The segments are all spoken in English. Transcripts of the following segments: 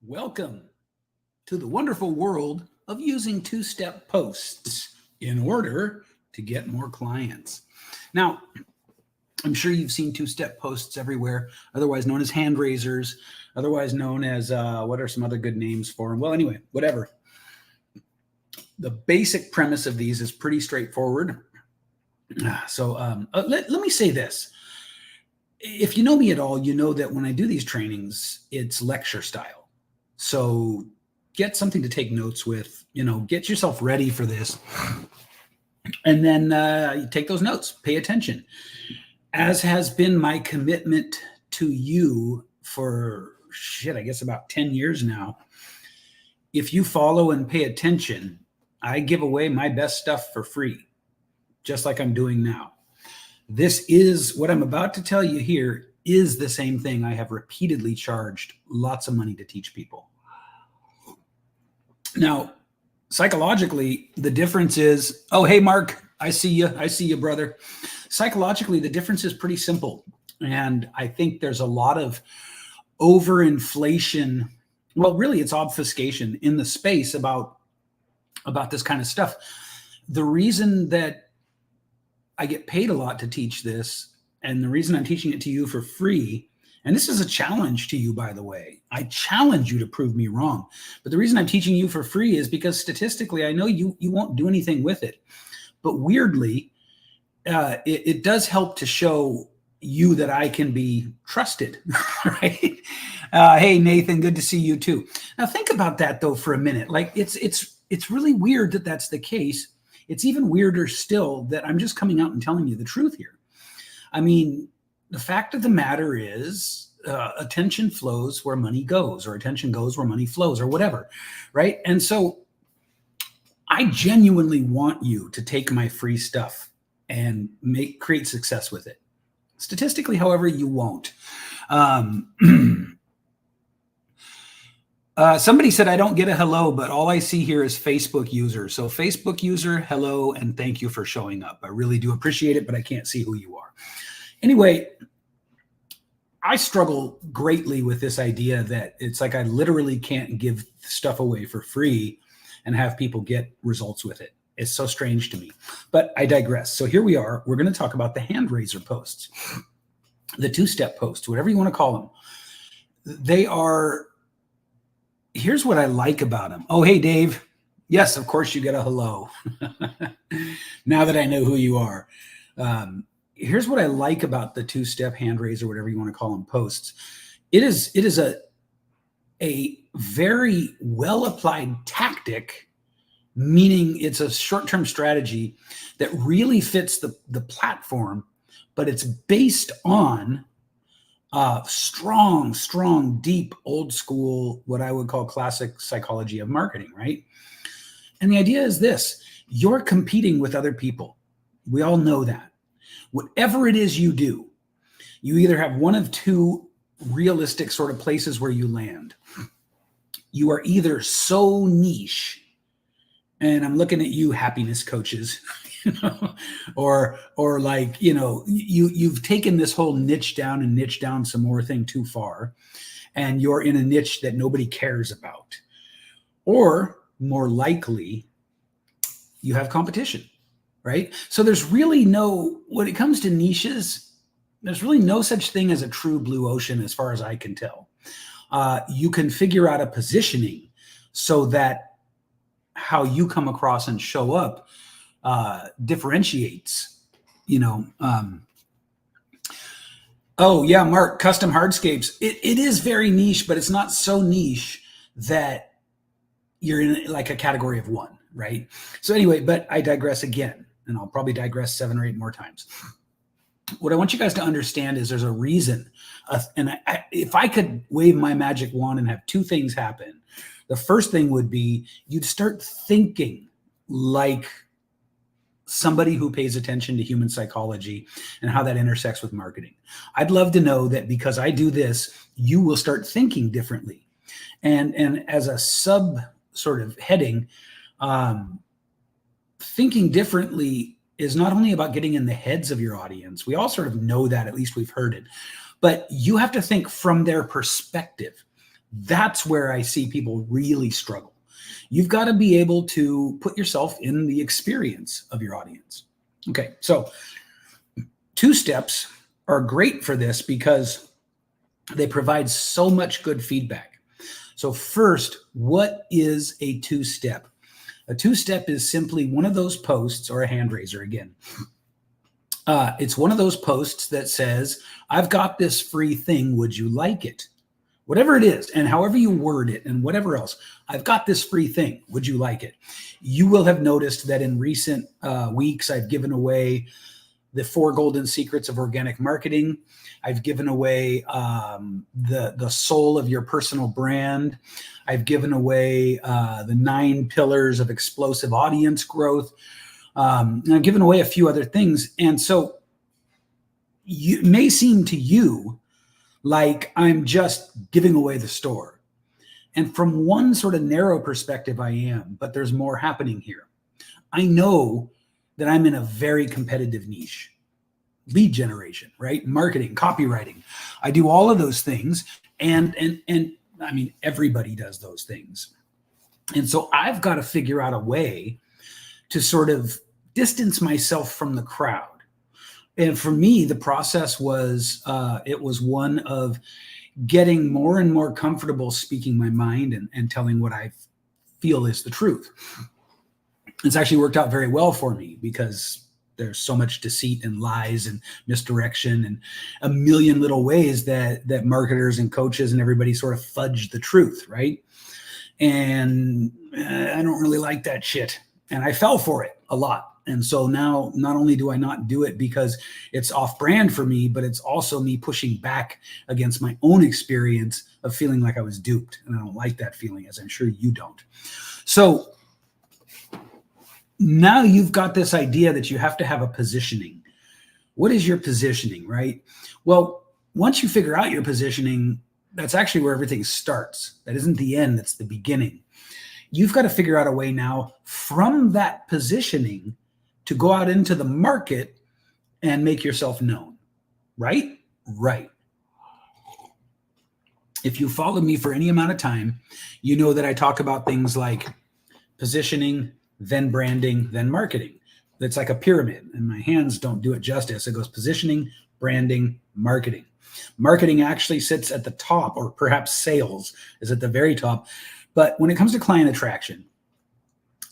Welcome to the wonderful world of using two-step posts in order to get more clients. Now, I'm sure you've seen two-step posts everywhere, otherwise known as hand raisers, otherwise known as what are some other good names for them? Well, anyway, whatever. The basic premise of these is pretty straightforward. Let me say this. If you know me at all, you know that when I do these trainings, it's lecture style. So get something to take notes with, get yourself ready for this. And then you take those notes, pay attention. As has been my commitment to you for, I guess about 10 years now. If you follow and pay attention, I give away my best stuff for free, just like I'm doing now. This is what I'm about to tell you here is the same thing I have repeatedly charged lots of money to teach people. Now, psychologically, the difference is, oh, hey, Mark, I see you, brother. Psychologically, the difference is pretty simple. And I think there's a lot of overinflation. Well, really, it's obfuscation in the space about this kind of stuff. The reason that I get paid a lot to teach this, and the reason I'm teaching it to you for free, and this is a challenge to you, by the way. I challenge you to prove me wrong. But the reason I'm teaching you for free is because statistically, I know you won't do anything with it. But weirdly, it does help to show you that I can be trusted, right? Hey, Nathan, good to see you too. Now think about that though for a minute. Like it's really weird that that's the case. It's even weirder still that I'm just coming out and telling you the truth here. I mean, the fact of the matter is attention flows where money goes, or attention goes where money flows, or whatever, right? And so I genuinely want you to take my free stuff and create success with it. Statistically, however, you won't. Somebody said, I don't get a hello, but all I see here is Facebook user. So Facebook user, hello, and thank you for showing up. I really do appreciate it, but I can't see who you are. Anyway, I struggle greatly with this idea that it's like I literally can't give stuff away for free and have people get results with it. It's so strange to me, but I digress. So here we are. We're going to talk about the hand raiser posts, the two-step posts, whatever you want to call them. They are... Here's what I like about them. Oh, hey, Dave. Yes, of course you get a hello. Now that I know who you are. Here's what I like about the two-step hand raise, or whatever you want to call them, posts. It is a very well-applied tactic, meaning it's a short-term strategy that really fits the platform, but it's based on strong, deep, old school, what I would call classic psychology of marketing, right? And the idea is this: you're competing with other people. We all know that. Whatever it is you do, you either have one of two realistic sort of places where you land. You are either so niche, and I'm looking at you, happiness coaches, or like, you've taken this whole niche down some more thing too far, and you're in a niche that nobody cares about. Or more likely, you have competition, right? So there's really when it comes to niches, there's really no such thing as a true blue ocean as far as I can tell. You can figure out a positioning so that how you come across and show up differentiates, oh yeah, Mark, custom hardscapes. It is very niche, but it's not so niche that you're in like a category of one, right? So anyway, but I digress again, and I'll probably digress 7 or 8 more times. What I want you guys to understand is there's a reason. If I could wave my magic wand and have 2 things happen, the first thing would be you'd start thinking like somebody who pays attention to human psychology and how that intersects with marketing. I'd love to know that because I do this, you will start thinking differently. And as a sub sort of heading, thinking differently is not only about getting in the heads of your audience. We all sort of know that, at least we've heard it, but you have to think from their perspective. That's where I see people really struggle. You've got to be able to put yourself in the experience of your audience. Okay, so 2 steps are great for this because they provide so much good feedback. So first, what is a 2-step? A 2-step is simply one of those posts, or a hand raiser again. It's one of those posts that says, I've got this free thing, would you like it? Whatever it is, and however you word it and whatever else, I've got this free thing, would you like it? You will have noticed that in recent weeks, I've given away the 4 golden secrets of organic marketing. I've given away the soul of your personal brand. I've given away the 9 pillars of explosive audience growth. And I've given away a few other things. And so it may seem to you like I'm just giving away the store. And from one sort of narrow perspective, I am, but there's more happening here. I know that I'm in a very competitive niche. Lead generation, right? Marketing, copywriting. I do all of those things. And I mean, everybody does those things. And so I've got to figure out a way to sort of distance myself from the crowd. And for me, the process was, it was one of getting more and more comfortable speaking my mind and telling what I feel is the truth. It's actually worked out very well for me because there's so much deceit and lies and misdirection and a million little ways that marketers and coaches and everybody sort of fudge the truth, right? And I don't really like that shit. And I fell for it a lot. And so now not only do I not do it because it's off brand for me, but it's also me pushing back against my own experience of feeling like I was duped. And I don't like that feeling, as I'm sure you don't. So now you've got this idea that you have to have a positioning. What is your positioning, right? Well, once you figure out your positioning, that's actually where everything starts. That isn't the end, that's the beginning. You've got to figure out a way now from that positioning to go out into the market and make yourself known, right? Right. If you follow me for any amount of time, you know that I talk about things like positioning, then branding, then marketing. It's like a pyramid, and my hands don't do it justice. It goes positioning, branding, marketing. Marketing actually sits at the top, or perhaps sales is at the very top. But when it comes to client attraction,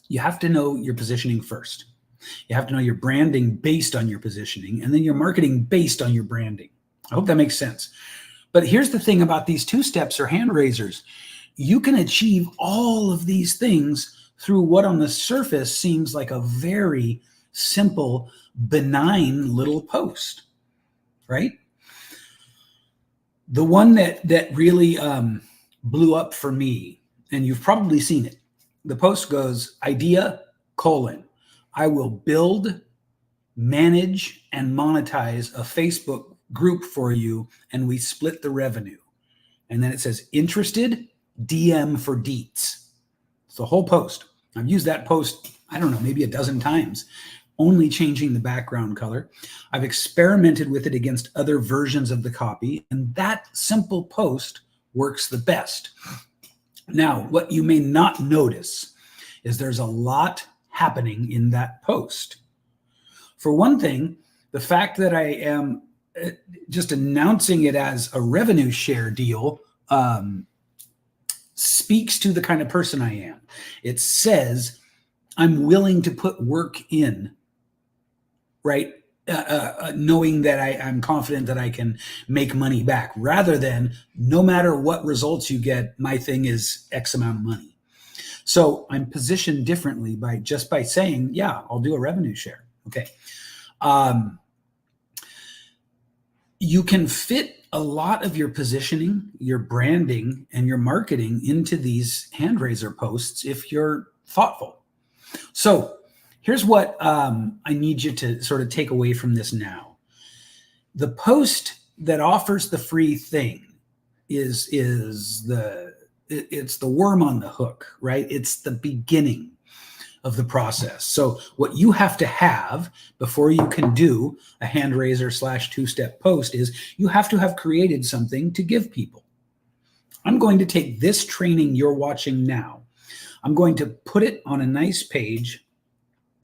you have to know your positioning first. You have to know your branding based on your positioning, and then your marketing based on your branding. I hope that makes sense. But here's the thing about these 2 steps or hand raisers. You can achieve all of these things through what on the surface seems like a very simple, benign little post, right? The one that really blew up for me, and you've probably seen it. The post goes, idea, I will build, manage, and monetize a Facebook group for you, and we split the revenue. And then it says, interested, DM for deets. It's the whole post. I've used that post, I don't know, maybe a dozen times, only changing the background color. I've experimented with it against other versions of the copy, and that simple post works the best. Now, what you may not notice is there's a lot happening in that post. For one thing, the fact that I am just announcing it as a revenue share deal speaks to the kind of person I am. It says I'm willing to put work in, right? Knowing that I'm confident that I can make money back, rather than no matter what results you get, my thing is X amount of money. So I'm positioned differently by saying, yeah, I'll do a revenue share. Okay. You can fit a lot of your positioning, your branding, and your marketing into these hand raiser posts if you're thoughtful. So here's what I need you to sort of take away from this now. The post that offers the free thing is it's the worm on the hook, right? It's the beginning of the process. So what you have to have before you can do a hand raiser / 2-step post is you have to have created something to give people. I'm going to take this training you're watching now. I'm going to put it on a nice page,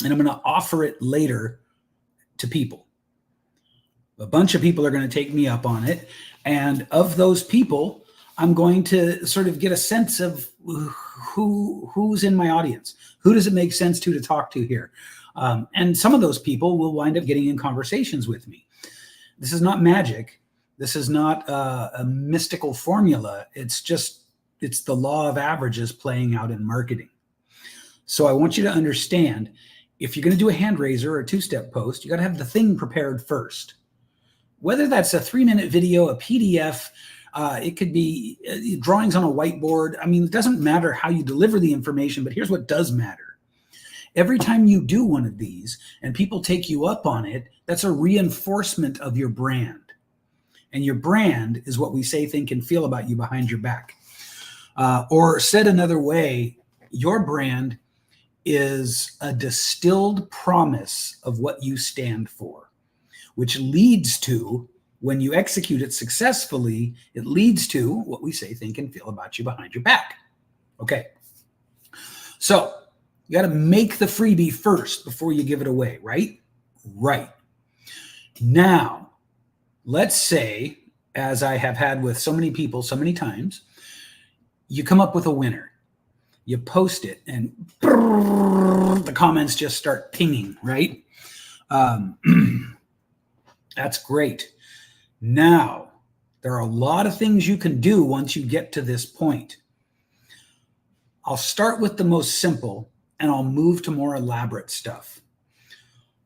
and I'm going to offer it later to people. A bunch of people are going to take me up on it. And of those people, I'm going to sort of get a sense of who's in my audience. Who does it make sense to talk to here? And some of those people will wind up getting in conversations with me. This is not magic. This is not a mystical formula. It's the law of averages playing out in marketing. So I want you to understand, if you're going to do a hand raiser or a two-step post, you got to have the thing prepared first. Whether that's a 3-minute video, a PDF, it could be drawings on a whiteboard. I mean, it doesn't matter how you deliver the information, but here's what does matter. Every time you do one of these and people take you up on it, that's a reinforcement of your brand. And your brand is what we say, think, and feel about you behind your back. Or said another way, your brand is a distilled promise of what you stand for, which leads to, when you execute it successfully, it leads to what we say, think, and feel about you behind your back. Okay. So you got to make the freebie first before you give it away, right? Right. Now, let's say, as I have had with so many people so many times, you come up with a winner. You post it and the comments just start pinging, right? That's great. Now, there are a lot of things you can do once you get to this point. I'll start with the most simple and I'll move to more elaborate stuff.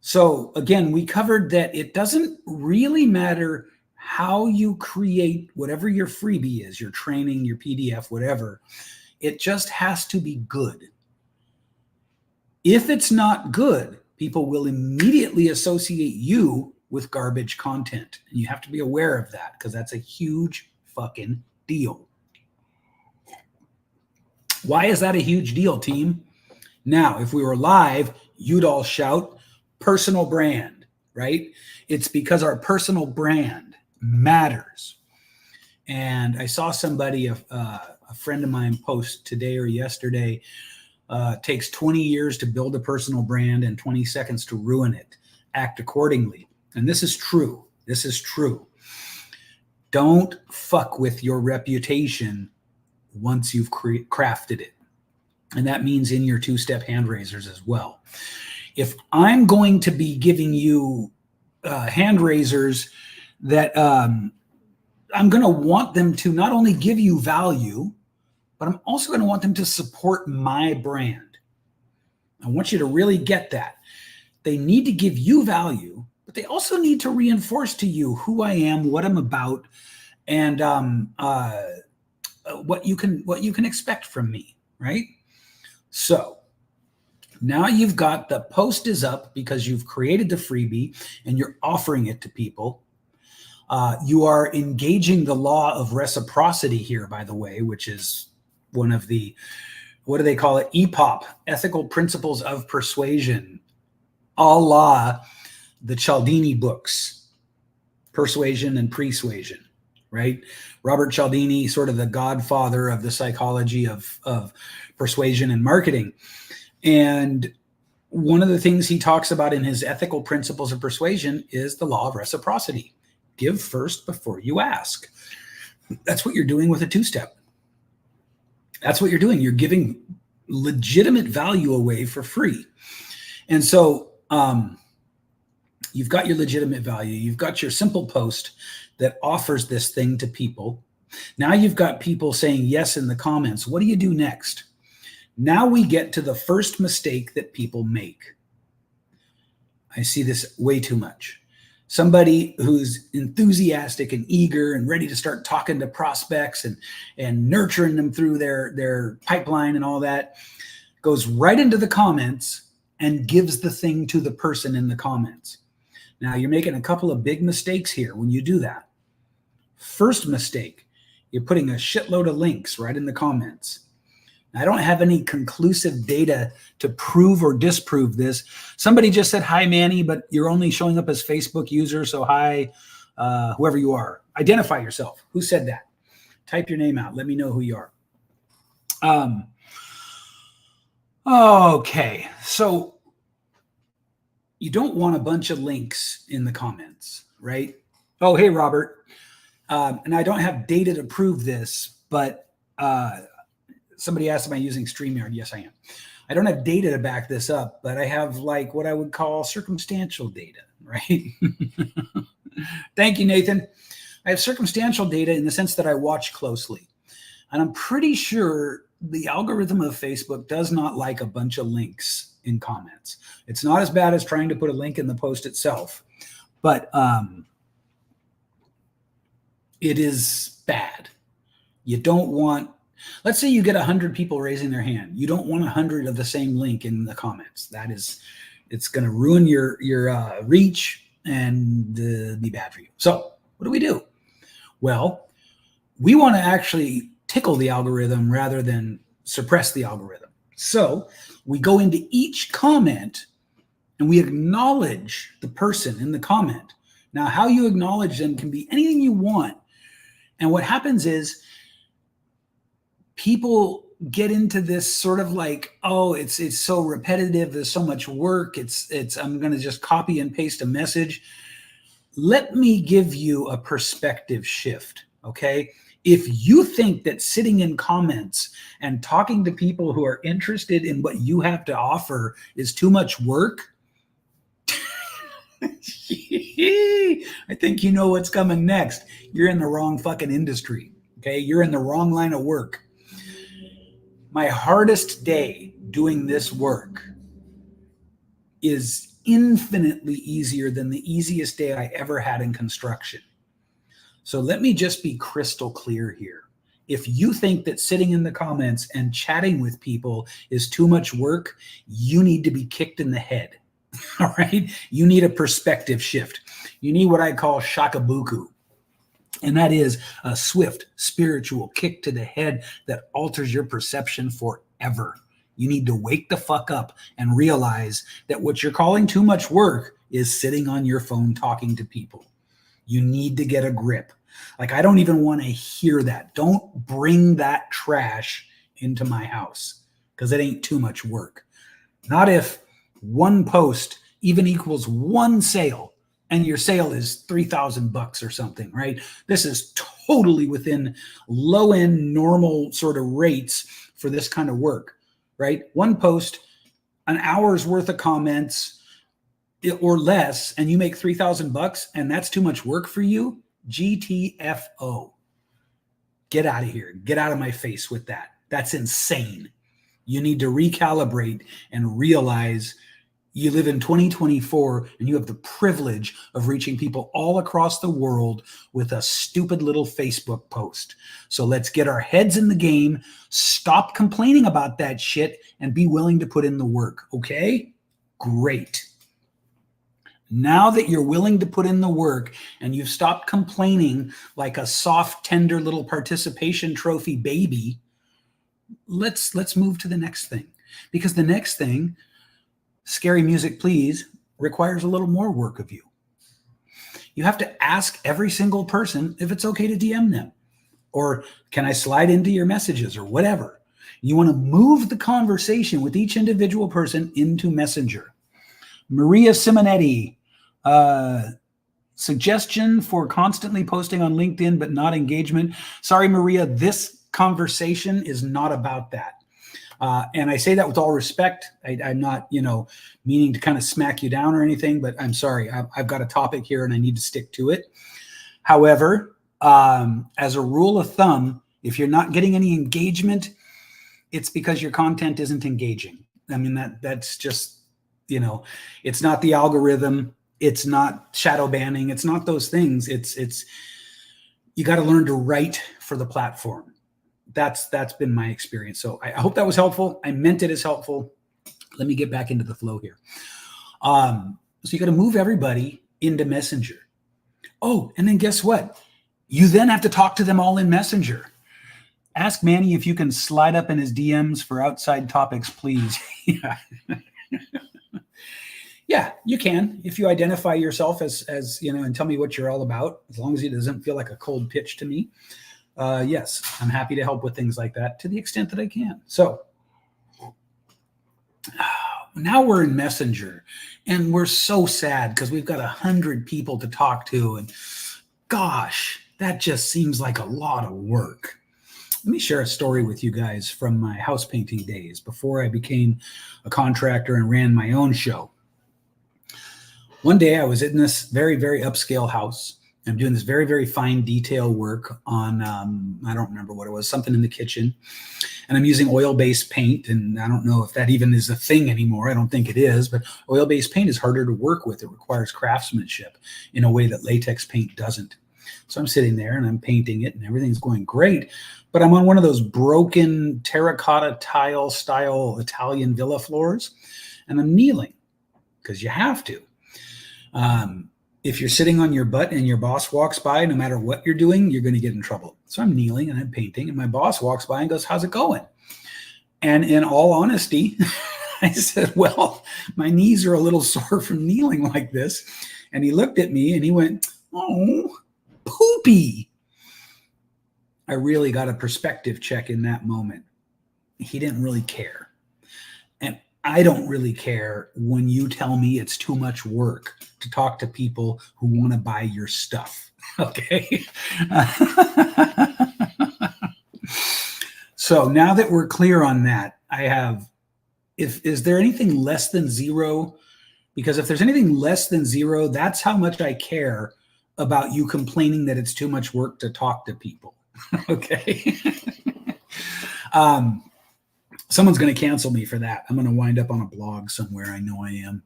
So again, we covered that it doesn't really matter how you create whatever your freebie is, your training, your PDF, whatever. It just has to be good. If it's not good, people will immediately associate you with garbage content. And you have to be aware of that, because that's a huge fucking deal. Why is that a huge deal, team? Now, if we were live, you'd all shout personal brand, right? It's because our personal brand matters. And I saw somebody, a friend of mine, post today or yesterday, takes 20 years to build a personal brand and 20 seconds to ruin it. Act accordingly. And this is true. This is true. Don't fuck with your reputation once you've crafted it. And that means in your two-step hand raisers as well. If I'm going to be giving you hand raisers that I'm going to want them to not only give you value, but I'm also going to want them to support my brand. I want you to really get that. They need to give you value, but they also need to reinforce to you who I am, what I'm about, and what you can expect from me, right? So now you've got the post is up because you've created the freebie and you're offering it to people. You are engaging the law of reciprocity here, by the way, which is one of the, what do they call it? EPOP, Ethical Principles of Persuasion, a la the Cialdini books, Persuasion and Persuasion, right? Robert Cialdini, sort of the godfather of the psychology of persuasion and marketing. And one of the things he talks about in his Ethical Principles of Persuasion is the law of reciprocity. Give first before you ask. That's what you're doing with a two-step. That's what you're doing. You're giving legitimate value away for free. And so you've got your legitimate value. You've got your simple post that offers this thing to people. Now you've got people saying yes in the comments. What do you do next? Now we get to the first mistake that people make. I see this way too much. Somebody who's enthusiastic and eager and ready to start talking to prospects and nurturing them through their pipeline and all that goes right into the comments and gives the thing to the person in the comments. Now you're making a couple of big mistakes here when you do that. First mistake, you're putting a shitload of links right in the comments. I don't have any conclusive data to prove or disprove this. Somebody just said, hi, Manny, but you're only showing up as Facebook user. So hi, whoever you are. Identify yourself. Who said that? Type your name out. Let me know who you are. Okay, so you don't want a bunch of links in the comments, right? Oh, hey, Robert. And I don't have data to prove this, but somebody asked, am I using StreamYard? Yes, I am. I don't have data to back this up, but I have like what I would call circumstantial data, right? Thank you, Nathan. I have circumstantial data in the sense that I watch closely. And I'm pretty sure the algorithm of Facebook does not like a bunch of links in comments. It's not as bad as trying to put a link in the post itself, but it is bad. You don't want, let's say you get 100 people raising their hand. You don't want 100 of the same link in the comments. That is, it's going to ruin your reach and be bad for you. So what do? Well, we want to actually tickle the algorithm rather than suppress the algorithm. So we go into each comment and we acknowledge the person in the comment. Now, how you acknowledge them can be anything you want. And what happens is people get into this sort of like, oh, it's so repetitive. There's so much work. I'm going to just copy and paste a message. Let me give you a perspective shift. Okay. If you think that sitting in comments and talking to people who are interested in what you have to offer is too much work, I think you know what's coming next. You're in the wrong fucking industry. Okay. You're in the wrong line of work. My hardest day doing this work is infinitely easier than the easiest day I ever had in construction. So let me just be crystal clear here. If you think that sitting in the comments and chatting with people is too much work, you need to be kicked in the head. All right. You need a perspective shift. You need what I call shakabuku. And that is a swift spiritual kick to the head that alters your perception forever. You need to wake the fuck up and realize that what you're calling too much work is sitting on your phone talking to people. You need to get a grip. Like, I don't even want to hear that. Don't bring that trash into my house because it ain't too much work. Not if one post even equals one sale and your sale is $3,000 or something, right? This is totally within low-end normal sort of rates for this kind of work, right? One post, an hour's worth of comments or less, and you make $3,000 and that's too much work for you. GTFO. Get out of here. Get out of my face with that. That's insane. You need to recalibrate and realize you live in 2024 and you have the privilege of reaching people all across the world with a stupid little Facebook post. So let's get our heads in the game, stop complaining about that shit, and be willing to put in the work. Okay? Great. Now that you're willing to put in the work and you've stopped complaining like a soft, tender little participation trophy baby, let's move to the next thing. Because the next thing, scary music please, requires a little more work of you. You have to ask every single person if it's okay to DM them, or can I slide into your messages, or whatever. You want to move the conversation with each individual person into Messenger. Maria Simonetti, suggestion for constantly posting on LinkedIn but not engagement. Sorry, Maria, this conversation is not about that. And I say that with all respect. I'm not, meaning to kind of smack you down or anything, but I'm sorry. I've got a topic here and I need to stick to it. However, as a rule of thumb, if you're not getting any engagement, it's because your content isn't engaging. I mean, that's just, it's not the algorithm. It's not shadow banning. It's not those things. It's you got to learn to write for the platform. That's been my experience. So I hope that was helpful. I meant it as helpful. Let me get back into the flow here. So you got to move everybody into Messenger. Oh, and then guess what? You then have to talk to them all in Messenger. Ask Manny if you can slide up in his DMs for outside topics, please. Yeah. Yeah, you can. If you identify yourself as and tell me what you're all about, as long as it doesn't feel like a cold pitch to me. yes, I'm happy to help with things like that to the extent that I can. So now we're in Messenger, and we're so sad because we've got 100 people to talk to, and gosh, that just seems like a lot of work. Let me share a story with you guys from my house painting days before I became a contractor and ran my own show. One day I was in this very, very upscale house. I'm doing this very, very fine detail work on, I don't remember what it was, something in the kitchen. And I'm using oil-based paint. And I don't know if that even is a thing anymore. I don't think it is. But oil-based paint is harder to work with. It requires craftsmanship in a way that latex paint doesn't. So I'm sitting there and I'm painting it and everything's going great. But I'm on one of those broken terracotta tile style Italian villa floors. And I'm kneeling because you have to. If you're sitting on your butt and your boss walks by, no matter what you're doing, you're going to get in trouble. So I'm kneeling and I'm painting, and my boss walks by and goes, "How's it going?" And in all honesty, I said, "Well, my knees are a little sore from kneeling like this." And he looked at me and he went, "Oh, poopy." I really got a perspective check in that moment. He didn't really care. And I don't really care when you tell me it's too much work to talk to people who want to buy your stuff. Okay. So now that we're clear on that, I have, is there anything less than 0? Because if there's anything less than 0, that's how much I care about you complaining that it's too much work to talk to people. Okay. Someone's going to cancel me for that. I'm going to wind up on a blog somewhere. I know I am.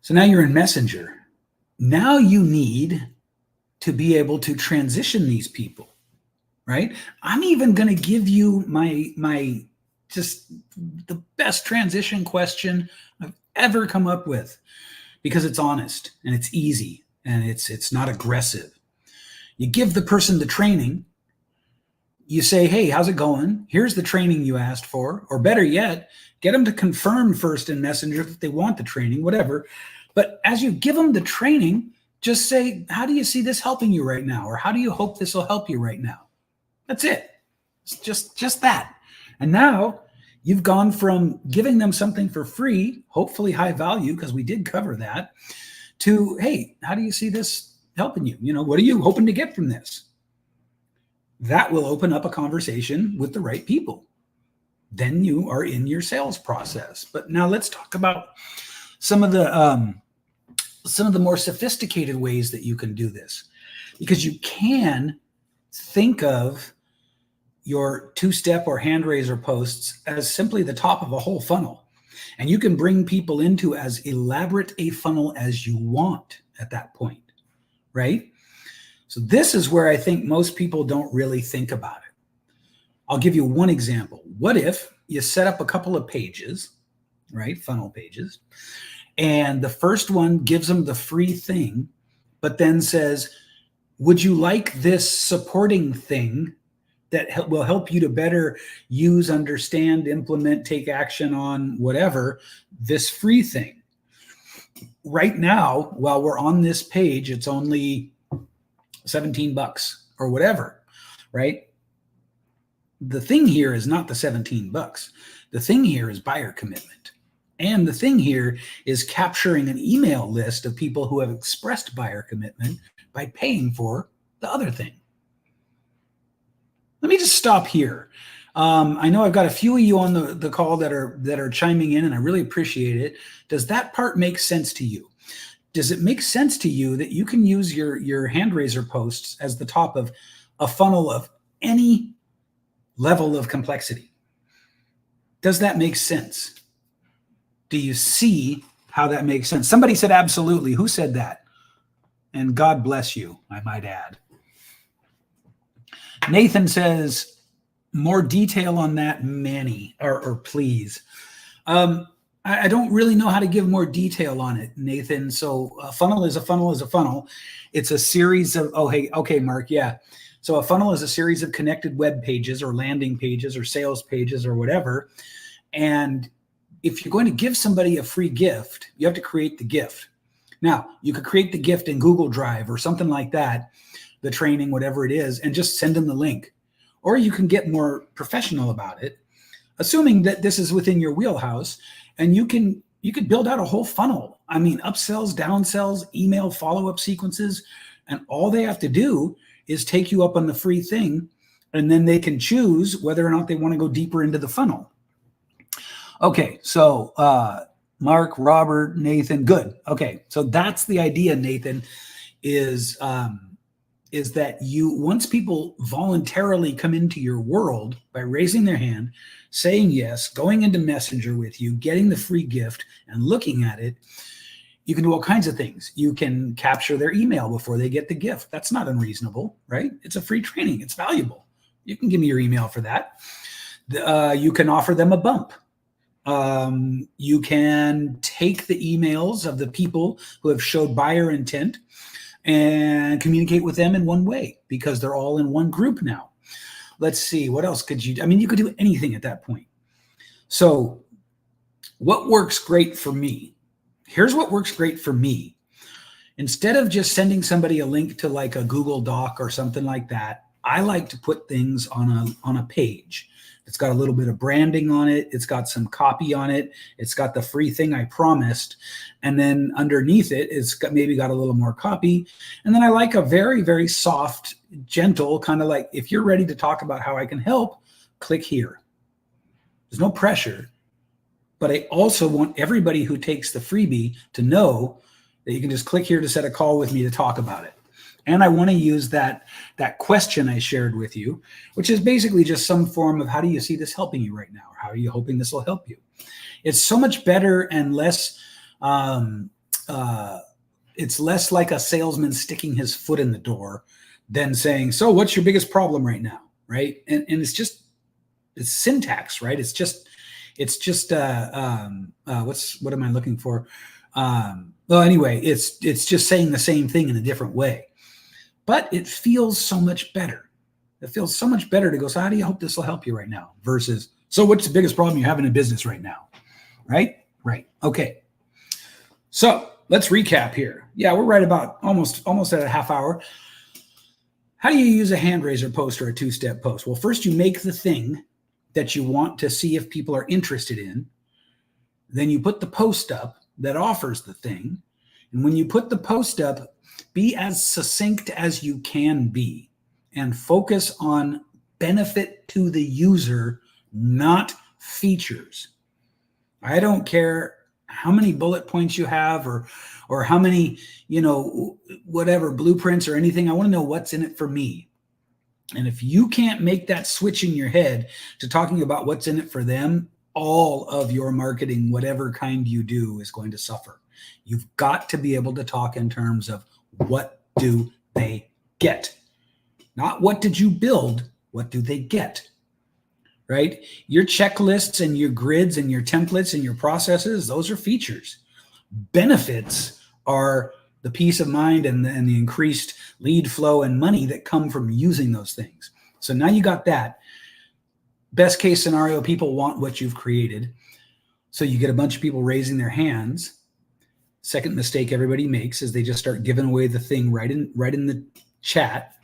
So now you're in Messenger. Now you need to be able to transition these people, right? I'm even going to give you my just the best transition question I've ever come up with, because it's honest and it's easy and it's not aggressive. You give the person the training. You say, "Hey, how's it going? Here's the training you asked for." Or better yet, get them to confirm first in Messenger that they want the training, whatever. But as you give them the training, just say, "How do you see this helping you right now?" Or "How do you hope this will help you right now?" That's it. It's just that. And now you've gone from giving them something for free, hopefully high value, because we did cover that, to, "Hey, how do you see this helping you? What are you hoping to get from this?" That will open up a conversation with the right people. Then you are in your sales process. But now let's talk about some of the more sophisticated ways that you can do this, because you can think of your two-step or hand raiser posts as simply the top of a whole funnel, and you can bring people into as elaborate a funnel as you want at that point, right? So this is where I think most people don't really think about it. I'll give you one example. What if you set up a couple of pages, right? Funnel pages. And the first one gives them the free thing, but then says, "Would you like this supporting thing that will help you to better use, understand, implement, take action on whatever, this free thing?" Right now, while we're on this page, it's only $17 or whatever, right? The thing here is not the $17. The thing here is buyer commitment. And the thing here is capturing an email list of people who have expressed buyer commitment by paying for the other thing. Let me just stop here. I know I've got a few of you on the call that are chiming in, and I really appreciate it. Does that part make sense to you? Does it make sense to you that you can use your hand raiser posts as the top of a funnel of any level of complexity? Does that make sense? Do you see how that makes sense? Somebody said absolutely. Who said that? And God bless you, I might add. Nathan says, "More detail on that, Manny, or please." I don't really know how to give more detail on it, Nathan. So a funnel is a funnel is a funnel. It's a series of, oh, hey, okay, Mark, yeah. So a funnel is a series of connected web pages or landing pages or sales pages or whatever. And if you're going to give somebody a free gift, you have to create the gift. Now, you could create the gift in Google Drive or something like that, the training, whatever it is, and just send them the link. Or you can get more professional about it, assuming that this is within your wheelhouse, and you could build out a whole funnel. I mean, upsells, downsells, email follow-up sequences, and all they have to do is take you up on the free thing, and then they can choose whether or not they want to go deeper into the funnel. Okay, so Mark, Robert, Nathan, good. Okay, so that's the idea, Nathan, is that once people voluntarily come into your world by raising their hand, saying yes, going into Messenger with you, getting the free gift and looking at it, you can do all kinds of things. You can capture their email before they get the gift. That's not unreasonable, right? It's a free training. It's valuable. You can give me your email for that. You can offer them a bump. You can take the emails of the people who have showed buyer intent and communicate with them in one way because they're all in one group now. Let's see, what else could you do? I mean, you could do anything at that point. So what works great for me? Here's what works great for me. Instead of just sending somebody a link to like a Google Doc or something like that, I like to put things on a page. It's got a little bit of branding on it. It's got some copy on it. It's got the free thing I promised. And then underneath it, it's maybe got a little more copy. And then I like a very, very soft, gentle, kind of like, if you're ready to talk about how I can help, click here. There's no pressure. But I also want everybody who takes the freebie to know that you can just click here to set a call with me to talk about it. And I want to use that question I shared with you, which is basically just some form of how do you see this helping you right now? Or how are you hoping this will help you? It's so much better and less, it's less like a salesman sticking his foot in the door than saying, so what's your biggest problem right now? Right. And it's syntax, right? It's just what am I looking for? Well, anyway, it's just saying the same thing in a different way. But it feels so much better. It feels so much better to go, so how do you hope this will help you right now? Versus, so what's the biggest problem you're having in business right now? Right? Right. Okay. So let's recap here. Yeah, we're right about almost at a half hour. How do you use a hand raiser post or a two-step post? Well, first you make the thing that you want to see if people are interested in. Then you put the post up that offers the thing. And when you put the post up, be as succinct as you can be and focus on benefit to the user, not features. I don't care how many bullet points you have or how many, whatever blueprints or anything. I want to know what's in it for me. And if you can't make that switch in your head to talking about what's in it for them, all of your marketing, whatever kind you do, is going to suffer. You've got to be able to talk in terms of what do they get? Not what did you build, what do they get? Right? Your checklists and your grids and your templates and your processes, those are features. Benefits are the peace of mind and the increased lead flow and money that come from using those things. So now you got that. Best case scenario, people want what you've created. So you get a bunch of people raising their hands. Second mistake everybody makes is they just start giving away the thing right in the chat,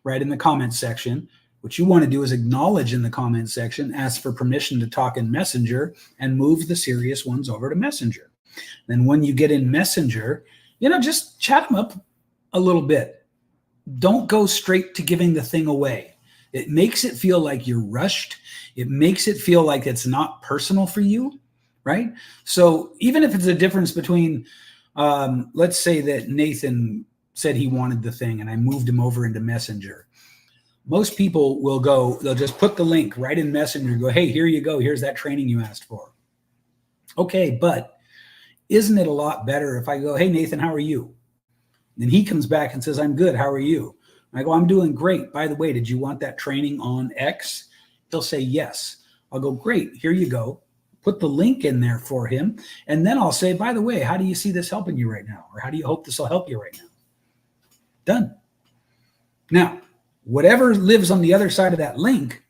right in the comment section. What you want to do is acknowledge in the comment section, ask for permission to talk in Messenger, and move the serious ones over to Messenger. Then when you get in Messenger, just chat them up a little bit. Don't go straight to giving the thing away. It makes it feel like you're rushed. It makes it feel like it's not personal for you, right? So even if it's a difference between, let's say that Nathan said he wanted the thing and I moved him over into Messenger. Most people will go, they'll just put the link right in Messenger and go, hey, here you go. Here's that training you asked for. Okay, but isn't it a lot better if I go, hey, Nathan, how are you? Then he comes back and says, I'm good. How are you? I go, I'm doing great. By the way, did you want that training on X? He'll say, yes. I'll go, great. Here you go. Put the link in there for him. And then I'll say, by the way, how do you see this helping you right now? Or how do you hope this will help you right now? Done. Now, whatever lives on the other side of that link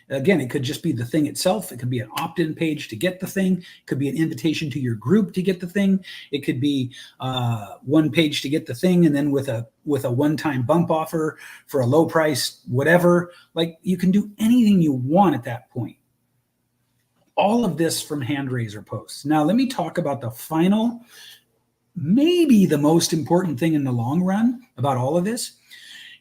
Again, it could just be the thing itself. It could be an opt-in page to get the thing. It could be an invitation to your group to get the thing. It could be one page to get the thing, and then with a one-time bump offer for a low price, whatever. Like, you can do anything you want at that point. All of this from hand raiser posts. Now, let me talk about the final, maybe the most important thing in the long run about all of this.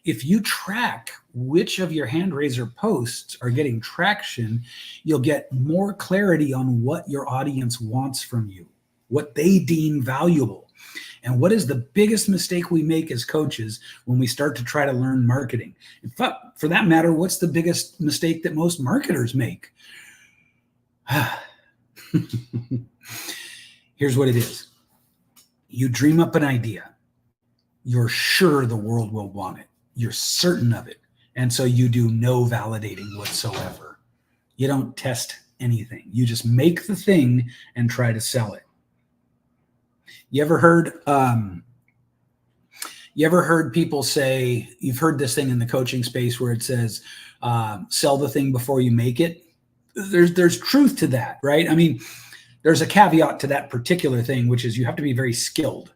If you track which of your hand raiser posts are getting traction, you'll get more clarity on what your audience wants from you, what they deem valuable. And what is the biggest mistake we make as coaches when we start to try to learn marketing? In fact, for that matter, what's the biggest mistake that most marketers make? Here's what it is. You dream up an idea. You're sure the world will want it. You're certain of it. And so you do no validating whatsoever. You don't test anything. You just make the thing and try to sell it. You ever heard people say, you've heard this thing in the coaching space where it says, sell the thing before you make it? There's truth to that, right? I mean, there's a caveat to that particular thing, which is you have to be very skilled.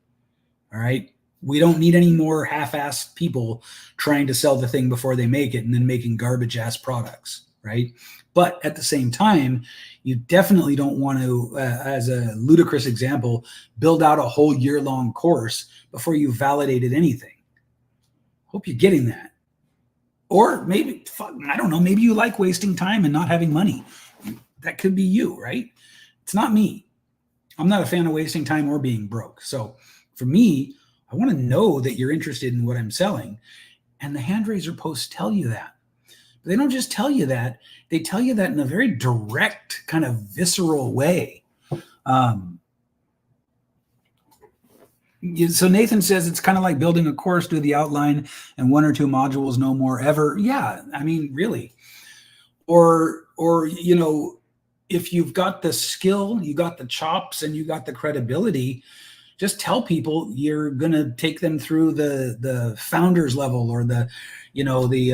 All right. We don't need any more half-assed people trying to sell the thing before they make it and then making garbage-ass products, right? But at the same time, you definitely don't want to, as a ludicrous example, build out a whole year-long course before you validated anything. Hope you're getting that. Or maybe, I don't know, maybe you like wasting time and not having money. That could be you, right? It's not me. I'm not a fan of wasting time or being broke. So for me, I want to know that you're interested in what I'm selling. And the hand raiser posts tell you that. But they don't just tell you that. They tell you that in a very direct, kind of visceral way. So Nathan says it's kind of like building a course, do the outline and 1 or 2 modules, no more ever. Yeah, I mean, really. Or you know, if you've got the skill, you got the chops, and you got the credibility, just tell people you're going to take them through the founders level, or the, you know, the,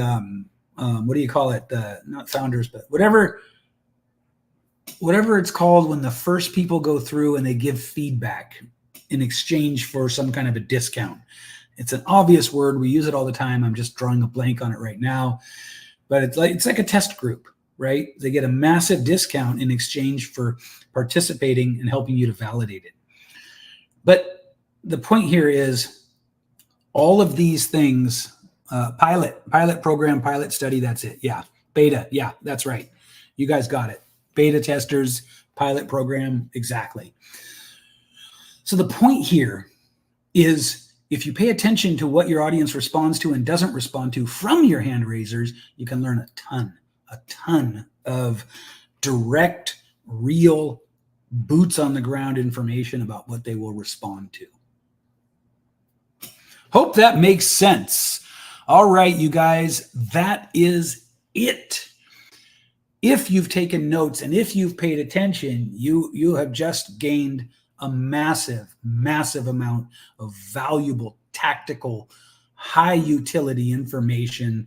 what do you call it? The, not founders, but whatever it's called when the first people go through and they give feedback in exchange for some kind of a discount. It's an obvious word. We use it all the time. I'm just drawing a blank on it right now, but it's like a test group, right? They get a massive discount in exchange for participating and helping you to validate it. But the point here is all of these things, pilot program, pilot study, that's it. Yeah. Beta. Yeah, that's right. You guys got it. Beta testers, pilot program. Exactly. So the point here is if you pay attention to what your audience responds to and doesn't respond to from your hand raisers, you can learn a ton of direct, real, boots on the ground information about what they will respond to. Hope that makes sense. All right, you guys, that is it. If you've taken notes and if you've paid attention, you have just gained a massive amount of valuable, tactical, high utility information